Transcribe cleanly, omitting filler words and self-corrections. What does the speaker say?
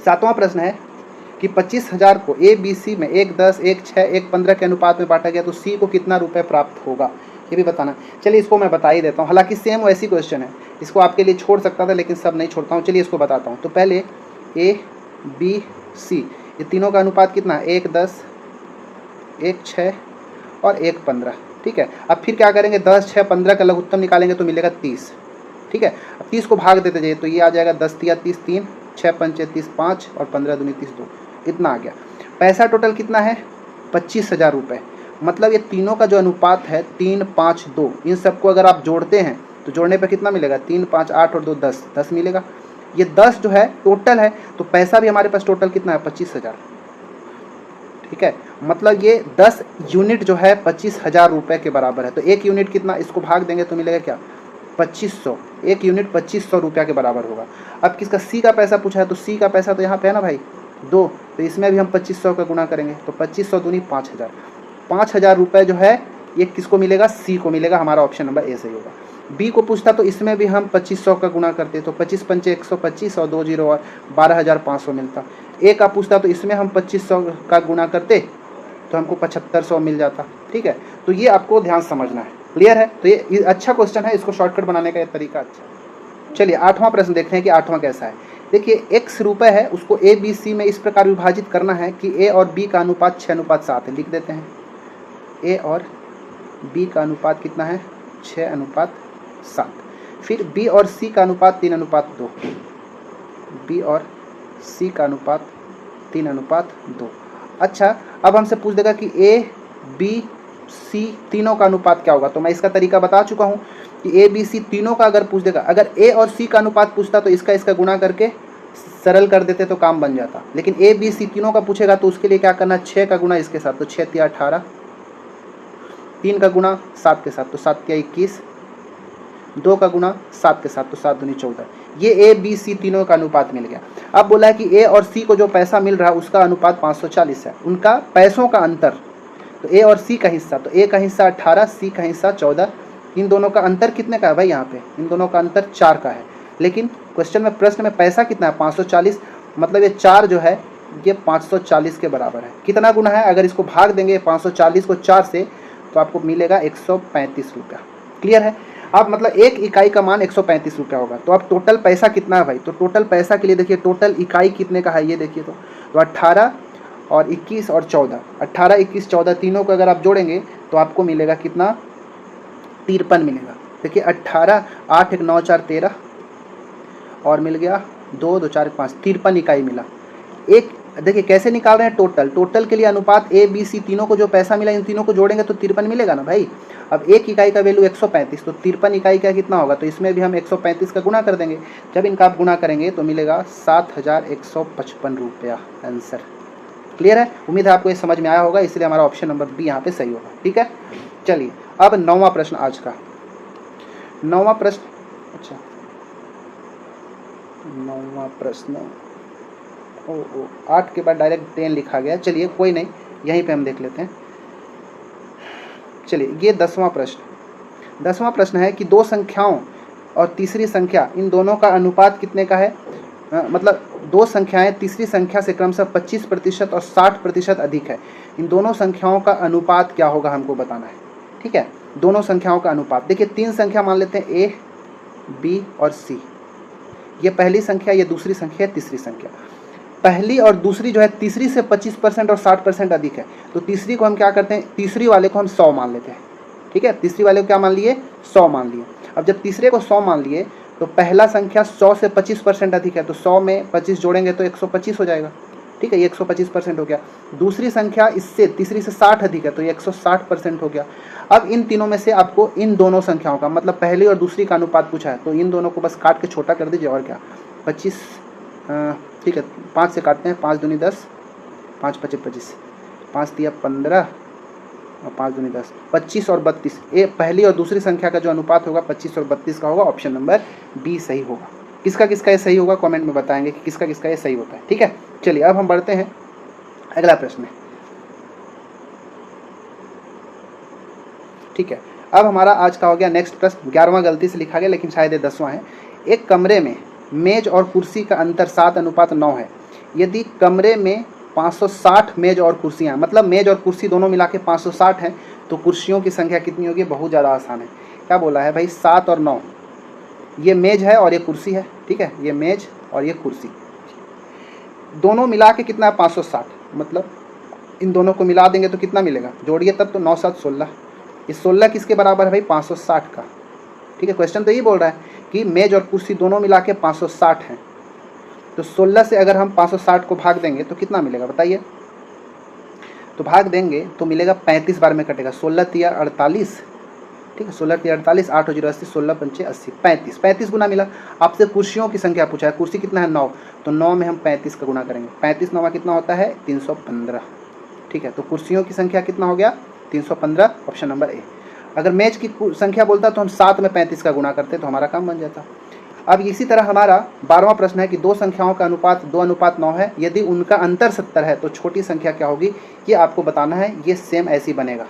सातवां प्रश्न है कि 25,000 को ए बी सी में 1 10 1 6 1 15 के अनुपात में बांटा गया तो सी को कितना रुपए प्राप्त होगा, ये भी बताना। चलिए इसको मैं बता ही देता हूँ, हालांकि सेम वैसी क्वेश्चन है, इसको आपके लिए छोड़ सकता था लेकिन सब नहीं छोड़ता हूँ। चलिए इसको बताता हूँ। तो पहले ए बी सी ये तीनों का अनुपात कितना है, 1 10 1 6 और 1 15, ठीक है। अब फिर क्या करेंगे, 10 6 15 का लघुत्तम निकालेंगे तो मिलेगा 30, ठीक है। अब 30 को भाग देते जाइए तो ये आ जाएगा 10 तिया 30 3, 6 पंचे 30 5 और 15 दूनी 30 2, इतना आ गया। पैसा टोटल कितना है, 25,000 रुपये। मतलब ये तीनों का जो अनुपात है 3 5 2, इन सबको अगर आप जोड़ते हैं तो जोड़ने पर कितना मिलेगा, 3 5 8 और 2 10, 10 मिलेगा। ये 10 जो है टोटल है, तो पैसा भी हमारे पास टोटल कितना है, 25,000, ठीक है। मतलब ये 10 यूनिट जो है 25,000 रुपये के बराबर है। तो एक यूनिट कितना, इसको भाग देंगे तो मिलेगा क्या, 2500, एक यूनिट 2500 रुपया के बराबर होगा। अब किसका, सी का पैसा पूछा है, तो सी का पैसा तो यहाँ पे है ना भाई 2, तो इसमें भी हम 2500 का गुणा करेंगे तो 2500 दूनी 5000, 5000 रुपये जो है ये किसको मिलेगा, सी को मिलेगा। हमारा ऑप्शन नंबर ए सही होगा। बी को पूछता तो इसमें भी हम 2500 का गुणा करते तो 25 पंचे 125 और 2 0 और 12,500 मिलता। ए का पूछता तो इसमें हम 2500 का गुणा करते तो हमको 7500 मिल जाता, ठीक है। तो ये आपको ध्यान समझना है, क्लियर है। तो ये अच्छा क्वेश्चन है, इसको शॉर्टकट बनाने का ये तरीका अच्छा। चलिए 8वां प्रश्न देखते हैं कि 8वां कैसा है। देखिए x रुपए है, उसको ए बी सी में इस प्रकार विभाजित करना है कि ए और बी का अनुपात 6:7 है। लिख देते हैं, ए और बी का अनुपात कितना है, 6:7। फिर बी और सी का अनुपात 3:2, बी और सी का अनुपात 3:2। अच्छा, अब हमसे पूछ देगा कि ए बी सी तीनों का अनुपात क्या होगा। तो मैं इसका तरीका बता चुका हूँ कि ए बी सी तीनों का अगर पूछ देगा, अगर ए और सी का अनुपात पूछता तो इसका गुणा करके सरल कर देते तो काम बन जाता। लेकिन ए बी सी तीनों का पूछेगा तो उसके लिए क्या करना, 6 का गुणा इसके साथ तो 6 तिया 18, 3 का गुणा 7 के साथ तो 7 तिया 21, 2 का गुणा 7 के साथ तो 7 दूनी 14। ये ए बी सी तीनों का अनुपात मिल गया। अब बोला है कि ए और सी को जो पैसा मिल रहा है उसका अनुपात 540 है, उनका पैसों का अंतर। तो ए और सी का हिस्सा, तो ए का हिस्सा 18, सी का हिस्सा 14, इन दोनों का अंतर कितने का है भाई, यहाँ पे इन दोनों का अंतर 4 का है। लेकिन क्वेश्चन में, प्रश्न में पैसा कितना है, 540, मतलब ये 4 जो है ये 540 के बराबर है। कितना गुना है, अगर इसको भाग देंगे 540 को 4 से तो आपको मिलेगा 135 रुपया। क्लियर है। अब मतलब एक इकाई का मान 135 रुपया होगा। तो अब टोटल पैसा कितना है भाई, तो टोटल पैसा के लिए देखिए टोटल इकाई कितने का है ये देखिए। तो 18 और 21 और 14, 18 21 14 तीनों को अगर आप जोड़ेंगे तो आपको मिलेगा कितना, 53 मिलेगा। देखिए 18 8 1 9 4 13 और मिल गया 2 2 4 5, 53 इकाई मिला। एक देखिए कैसे निकाल रहे हैं, टोटल के लिए अनुपात ए बी सी तीनों को जो पैसा मिला इन तीनों को जोड़ेंगे तो 53 मिलेगा ना भाई। अब एक इकाई का वैल्यू 135, तो 53 इकाई का कितना होगा, तो इसमें भी हम 135 का गुणा कर देंगे। जब इनका आप गुणा करेंगे तो मिलेगा 7155 रुपया आंसर। क्लियर है। उम्मीद है आपको ये समझ में आया होगा, इसलिए हमारा ऑप्शन नंबर बी यहाँ पे सही होगा, ठीक है। चलिए अब 9वां प्रश्न आज का, 9वां प्रश्न, अच्छा 9वां प्रश्न, 8 के बाद डायरेक्ट 10 लिखा गया। चलिए कोई नहीं, यहीं पे हम देख लेते हैं। चलिए ये 10वां प्रश्न, 10वां प्रश्न है कि दो संख्याओं और तीसरी संख्या इन दोनों का अनुपात कितने का है। मतलब दो संख्याएं तीसरी संख्या से क्रमशः 25% और 60% अधिक है, इन दोनों संख्याओं का अनुपात क्या होगा हमको बताना है, ठीक है। दोनों संख्याओं का अनुपात, देखिए 3 संख्या मान लेते हैं, ए बी और सी। ये पहली संख्या, ये दूसरी संख्या, तीसरी संख्या। पहली और दूसरी जो है तीसरी से 25% और 60% अधिक है, तो तीसरी को हम क्या करते हैं, तीसरी वाले को हम 100 मान लेते हैं, ठीक है। तीसरी वाले को क्या मान लिए, 100 मान लिए। अब जब तीसरे को 100 मान लिए तो पहला संख्या 100 से 25% अधिक है, तो 100 में 25 जोड़ेंगे तो 125 हो जाएगा, ठीक है। ये 125% हो गया। दूसरी संख्या इससे तीसरी से 60 अधिक है, तो ये 160% हो गया। अब इन तीनों में से आपको इन दोनों संख्याओं का, मतलब पहली और दूसरी का अनुपात पूछा है, तो इन दोनों को बस काट के छोटा कर दीजिए और क्या, 25, ठीक है 5 से काटते हैं, 5 दूनी 10, 5 5 25, 5 तिया 15 और 5 दूनी 10, 25 और 32। ये पहली और दूसरी संख्या का जो अनुपात होगा 25 और 32 का होगा। ऑप्शन नंबर बी सही होगा। किसका किसका ये सही होगा कमेंट में बताएंगे कि किसका किसका ये सही होता है, ठीक है। चलिए अब हम बढ़ते हैं अगला प्रश्न, ठीक है। अब हमारा आज का हो गया नेक्स्ट प्रश्न, 11वां गलती से लिखा गया लेकिन शायद ये 10वां है। एक कमरे में मेज और कुर्सी का अंतर 7:9 है। यदि कमरे में 560 मेज और कुर्सियाँ, मतलब मेज और कुर्सी दोनों मिला के 560 हैं, तो कुर्सियों की संख्या कितनी होगी? बहुत ज़्यादा आसान है। क्या बोला है भाई? 7 और 9, ये मेज है और ये कुर्सी है, ठीक है, ये मेज और ये कुर्सी, दोनों मिला के कितना है? 560, मतलब इन दोनों को मिला देंगे तो कितना मिलेगा? जोड़िए तब तो 9 7 16, ये 16 किसके बराबर है भाई? 560 का, ठीक है। क्वेश्चन तो यही बोल रहा है कि मेज और कुर्सी दोनों मिला के 560 हैं, तो 16 से अगर हम 560 को भाग देंगे तो कितना मिलेगा बताइए? तो भाग देंगे तो मिलेगा 35 बार में कटेगा, 16 तिया 48, ठीक है, 16 तिया 48, 8 और 0 80, 16 पंचे 80, 35, 35 गुना मिला। आपसे कुर्सियों की संख्या पूछा है, कुर्सी कितना है? 9, तो 9 में हम 35 का गुना करेंगे, 35 9 कितना होता है? 315, ठीक है। तो कुर्सियों की संख्या कितना हो गया? 315, ऑप्शन नंबर ए। अगर मेज की संख्या बोलता तो हम 7 में 35 का गुना करते तो हमारा काम बन जाता। अब इसी तरह हमारा 12वां प्रश्न है कि दो संख्याओं का अनुपात 2:9 है, यदि उनका अंतर 70 है तो छोटी संख्या क्या होगी? ये आपको बताना है, ये सेम ऐसी बनेगा।